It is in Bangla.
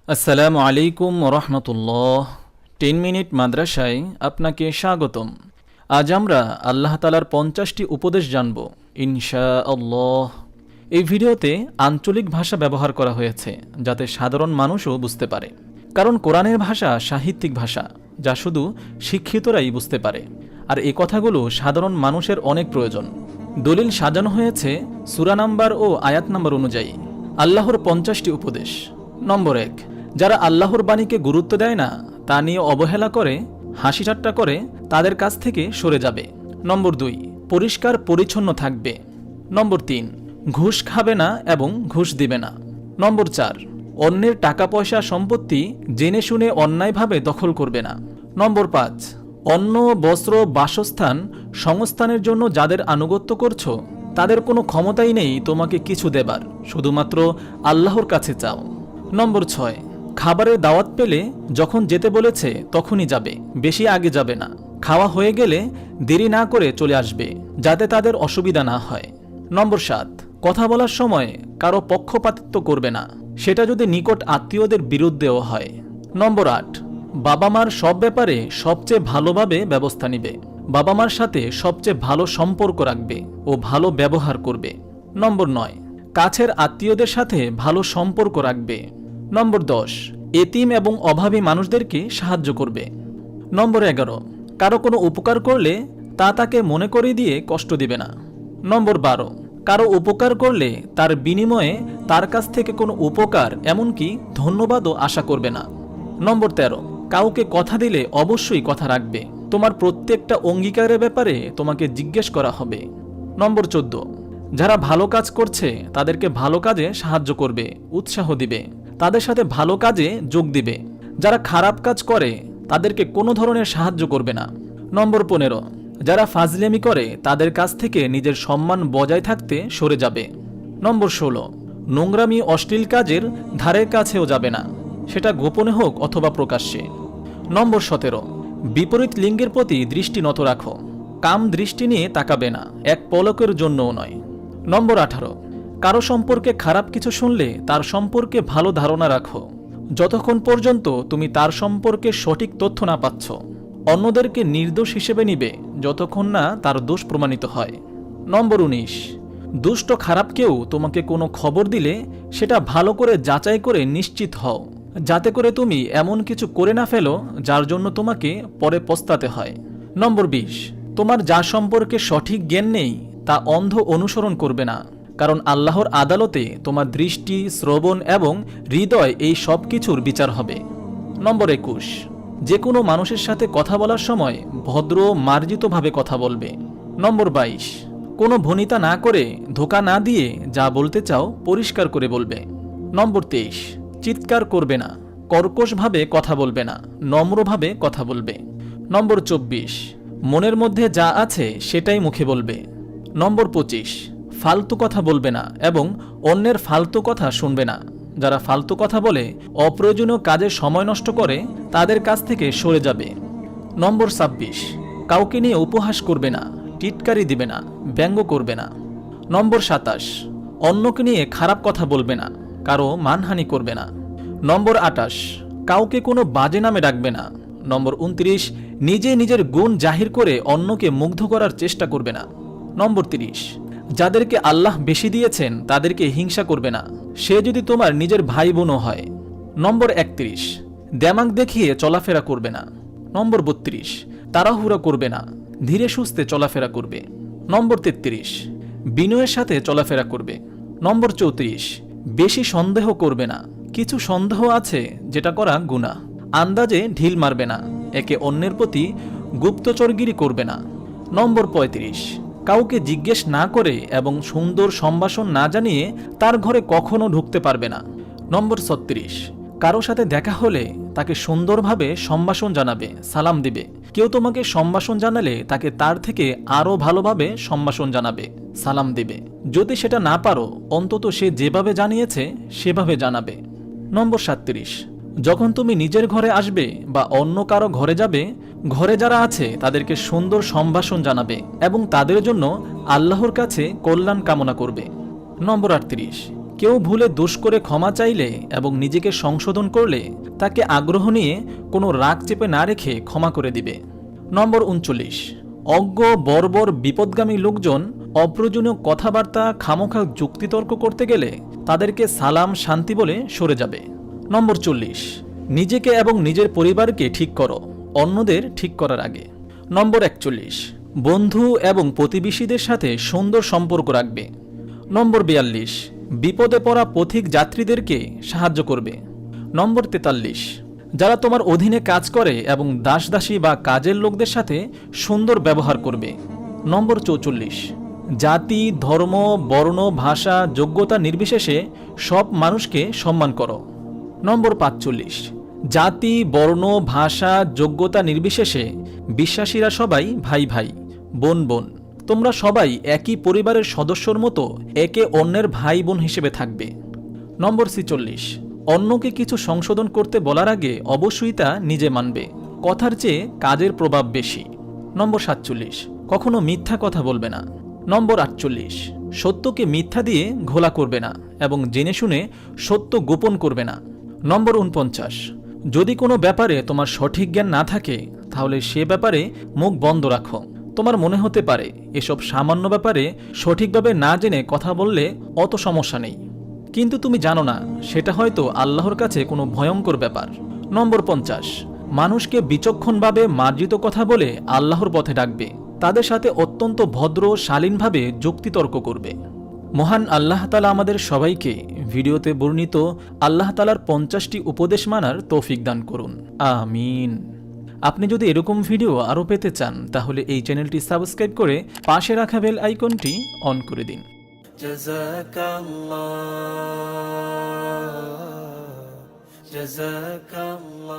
আসসালামু আলাইকুম রহমতুল্লাহ। 10 মিনিট মাদ্রাসায় আপনাকে স্বাগতম। আজ আমরা আল্লাহ তাআলার 50টি উপদেশ জানব ইনশাআল্লাহ। এই ভিডিওতে আঞ্চলিক ভাষা ব্যবহার করা হয়েছে যাতে সাধারণ মানুষও বুঝতে পারে, কারণ কোরআনের ভাষা সাহিত্যিক ভাষা যা শুধু শিক্ষিতরাই বুঝতে পারে, আর এই কথাগুলো সাধারণ মানুষের অনেক প্রয়োজন। দলিল সাজানো হয়েছে সূরা নাম্বার ও আয়াত নাম্বার অনুযায়ী। আল্লাহর 50টি উপদেশ। নম্বর 1, যারা আল্লাহর বাণীকে গুরুত্ব দেয় না, তা নিয়ে অবহেলা করে, হাসি ঠাট্টা করে, তাদের কাছ থেকে সরে যাবে। নম্বর 2, পরিষ্কার পরিচ্ছন্ন থাকবে। নম্বর 3, ঘুষ খাবে না এবং ঘুষ দিবে না। নম্বর 4, অন্যের টাকা পয়সা সম্পত্তি জেনে শুনে অন্যায়ভাবে দখল করবে না। নম্বর 5, অন্ন বস্ত্র বাসস্থান সংস্থানের জন্য যাদের আনুগত্য করছো, তাদের কোনো ক্ষমতাই নেই তোমাকে কিছু দেবার, শুধুমাত্র আল্লাহর কাছে চাও। নম্বর 6, খাবারের দাওয়াত পেলে যখন যেতে বলেছে তখনই যাবে, বেশি আগে যাবে না। খাওয়া হয়ে গেলে দেরি না করে চলে আসবে, যাতে তাদের অসুবিধা না হয়। নম্বর 7, কথা বলার সময় কারো পক্ষপাতিত্ব করবে না, সেটা যদি নিকট আত্মীয়দের বিরুদ্ধেও হয়। নম্বর 8, বাবা মার সব ব্যাপারে সবচেয়ে ভালোভাবে ব্যবস্থা নিবে, বাবা মার সাথে সবচেয়ে ভালো সম্পর্ক রাখবে ও ভালো ব্যবহার করবে। নম্বর 9, কাছের আত্মীয়দের সাথে ভালো সম্পর্ক রাখবে। নম্বর 10, এতিম এবং অভাবী মানুষদেরকে সাহায্য করবে। নম্বর 11, কারো কোনো উপকার করলে তা তাকে মনে করিয়ে দিয়ে কষ্ট দিবে না। নম্বর 12, কারো উপকার করলে তার বিনিময়ে তার কাছ থেকে কোনো উপকার এমনকি ধন্যবাদও আশা করবে না। নম্বর 13, কাউকে কথা দিলে অবশ্যই কথা রাখবে, তোমার প্রত্যেকটা অঙ্গীকারের ব্যাপারে তোমাকে জিজ্ঞেস করা হবে। নম্বর 14, যারা ভালো কাজ করছে তাদেরকে ভালো কাজে সাহায্য করবে, উৎসাহ দিবে, তাদের সাথে ভালো কাজে যোগ দিবে। যারা খারাপ কাজ করে তাদেরকে কোনো ধরনের সাহায্য করবে না। নম্বর 15, যারা ফাজলেমি করে তাদের কাছ থেকে নিজের সম্মান বজায় থাকতে সরে যাবে। নম্বর 16, নোংরামি অশ্লীল কাজের ধারের কাছেও যাবে না, সেটা গোপনে হোক অথবা প্রকাশ্যে। নম্বর 17, বিপরীত লিঙ্গের প্রতি দৃষ্টি নত রাখো, কাম দৃষ্টি নিয়ে তাকাবে না, এক পলকের জন্যও নয়। নম্বর 18, কারো সম্পর্কে খারাপ কিছু শুনলে তার সম্পর্কে ভালো ধারণা রাখো, যতক্ষণ পর্যন্ত তুমি তার সম্পর্কে সঠিক তথ্য না পাচ্ছ। অন্যদেরকে নির্দোষ হিসেবে নিবে যতক্ষণ না তার দোষ প্রমাণিত হয়। নম্বর 19, দুষ্ট খারাপ কেউ তোমাকে কোনো খবর দিলে সেটা ভালো করে যাচাই করে নিশ্চিত হও, যাতে করে তুমি এমন কিছু করে না ফেলো যার জন্য তোমাকে পরে পস্তাতে হয়। নম্বর 20, তোমার যা সম্পর্কে সঠিক জ্ঞান নেই তা অন্ধ অনুসরণ করবে না, কারণ আল্লাহর আদালতে তোমার দৃষ্টি, শ্রবণ এবং হৃদয় এই সব কিছুর বিচার হবে। নম্বর 21, যে কোনো মানুষের সাথে কথা বলার সময় ভদ্র মার্জিতভাবে কথা বলবে। নম্বর 22, কোনো ভনিতা না করে, ধোঁকা না দিয়ে যা বলতে চাও পরিষ্কার করে বলবে। নম্বর 23, চিৎকার করবে না, কর্কশভাবে কথা বলবে না, নম্রভাবে কথা বলবে। নম্বর 24, মনের মধ্যে যা আছে সেটাই মুখে বলবে। নম্বর 25, ফালতু কথা বলবে না এবং অন্যের ফালতু কথা শুনবে না। যারা ফালতু কথা বলে, অপ্রয়োজনীয় কাজে সময় নষ্ট করে, তাদের কাছ থেকে সরে যাবে। নম্বর 26, কাউকে নিয়ে উপহাস করবে না, টিটকারি দিবে না, ব্যঙ্গ করবে না। নম্বর 27, অন্যকে নিয়ে খারাপ কথা বলবে না, কারো মানহানি করবে না। নম্বর 28, কাউকে কোনো বাজে নামে ডাকবে না। নম্বর 29, নিজে নিজের গুণ জাহির করে অন্যকে মুগ্ধ করার চেষ্টা করবে না। নম্বর 30, যাদেরকে আল্লাহ বেশি দিয়েছেন তাদেরকে হিংসা করবে না, সে যদি তোমার নিজের ভাই বোনও হয়। নম্বর 31, দেমাগ দেখিয়ে চলাফেরা করবে না। নম্বর 32, তাড়াহুড়া করবে না, ধীরে সুস্থে চলাফেরা করবে। নম্বর 33, বিনয়ের সাথে চলাফেরা করবে। নম্বর 34, বেশি সন্দেহ করবে না, কিছু সন্দেহ আছে যেটা করা গুনাহ। আন্দাজে ঢিল মারবে না, একে অন্যের প্রতি গুপ্তচরগিরি করবে না। নম্বর 35, কাউকে জিজ্ঞেস না করে এবং সুন্দর সম্ভাষণ না জানিয়ে তার ঘরে কখনো ঢুকতে পারবে না। নম্বর 36, কারো সাথে দেখা হলে তাকে সুন্দরভাবে সম্ভাষণ জানাবে, সালাম দিবে। কেউ তোমাকে সম্ভাষণ জানালে তাকে তার থেকে আরও ভালোভাবে সম্ভাষণ জানাবে, সালাম দিবে। যদি সেটা না পারো, অন্তত সে যেভাবে জানিয়েছে সেভাবে জানাবে। নম্বর 37, যখন তুমি নিজের ঘরে আসবে বা অন্য কারো ঘরে যাবে, ঘরে যারা আছে তাদেরকে সুন্দর সম্ভাষণ জানাবে এবং তাদের জন্য আল্লাহর কাছে কল্যাণ কামনা করবে। নম্বর 38, কেউ ভুলে দোষ করে ক্ষমা চাইলে এবং নিজেকে সংশোধন করলে তাকে আগ্রহ নিয়ে কোনো রাগ চেপে না রেখে ক্ষমা করে দিবে। নম্বর 39, অজ্ঞ বর্বর বিপদগামী লোকজন অপ্রয়োজনীয় কথাবার্তা খামোখা যুক্তিতর্ক করতে গেলে তাদেরকে সালাম শান্তি বলে সরে যাবে। নম্বর 40, নিজেকে এবং নিজের পরিবারকে ঠিক করো অন্যদের ঠিক করার আগে। নম্বর 41, বন্ধু এবং প্রতিবেশীদের সাথে সুন্দর সম্পর্ক রাখবে। নম্বর 42, বিপদে পড়া পথিক যাত্রীদেরকে সাহায্য করবে। নম্বর 43, যারা তোমার অধীনে কাজ করে এবং দাসদাসী বা কাজের লোকদের সাথে সুন্দর ব্যবহার করবে। নম্বর 44, জাতি ধর্ম বর্ণ ভাষা যোগ্যতা নির্বিশেষে সব মানুষকে সম্মান করো। নম্বর 45, জাতি বর্ণ ভাষা যোগ্যতা নির্বিশেষে বিশ্বাসীরা সবাই ভাই ভাই বোন বোন, তোমরা সবাই একই পরিবারের সদস্যর মতো একে অন্যের ভাই বোন হিসেবে থাকবে। নম্বর 46, অন্যকে কিছু সংশোধন করতে বলার আগে অবশ্যই তা নিজে মানবে, কথার চেয়ে কাজের প্রভাব বেশি। নম্বর 47, কখনো মিথ্যা কথা বলবে না। নম্বর 48, সত্যকে মিথ্যা দিয়ে ঘোলা করবে না এবং জেনে শুনে সত্য গোপন করবে না। নম্বর 49, যদি কোনো ব্যাপারে তোমার সঠিক জ্ঞান না থাকে তাহলে সে ব্যাপারে মুখ বন্ধ রাখো। তোমার মনে হতে পারে এসব সামান্য ব্যাপারে সঠিকভাবে না জেনে কথা বললে অত সমস্যা নেই, কিন্তু তুমি জানো না সেটা হয়তো আল্লাহর কাছে কোনো ভয়ঙ্কর ব্যাপার। নম্বর 50, মানুষকে বিচক্ষণভাবে মার্জিত কথা বলে আল্লাহর পথে ডাকবে, তাদের সাথে অত্যন্ত ভদ্র শালীনভাবে যুক্তিতর্ক করবে। মহান আল্লাহ তাআলা আমাদের সবাইকে ভিডিওতে বর্ণিত আল্লাহ তাআলার 50টি উপদেশ মানার তৌফিক দান করুন, আমিন। আপনি যদি এরকম ভিডিও আরও পেতে চান তাহলে এই চ্যানেলটি সাবস্ক্রাইব করে পাশে রাখা বেল আইকনটি অন করে দিন। জাযাকাল্লাহ।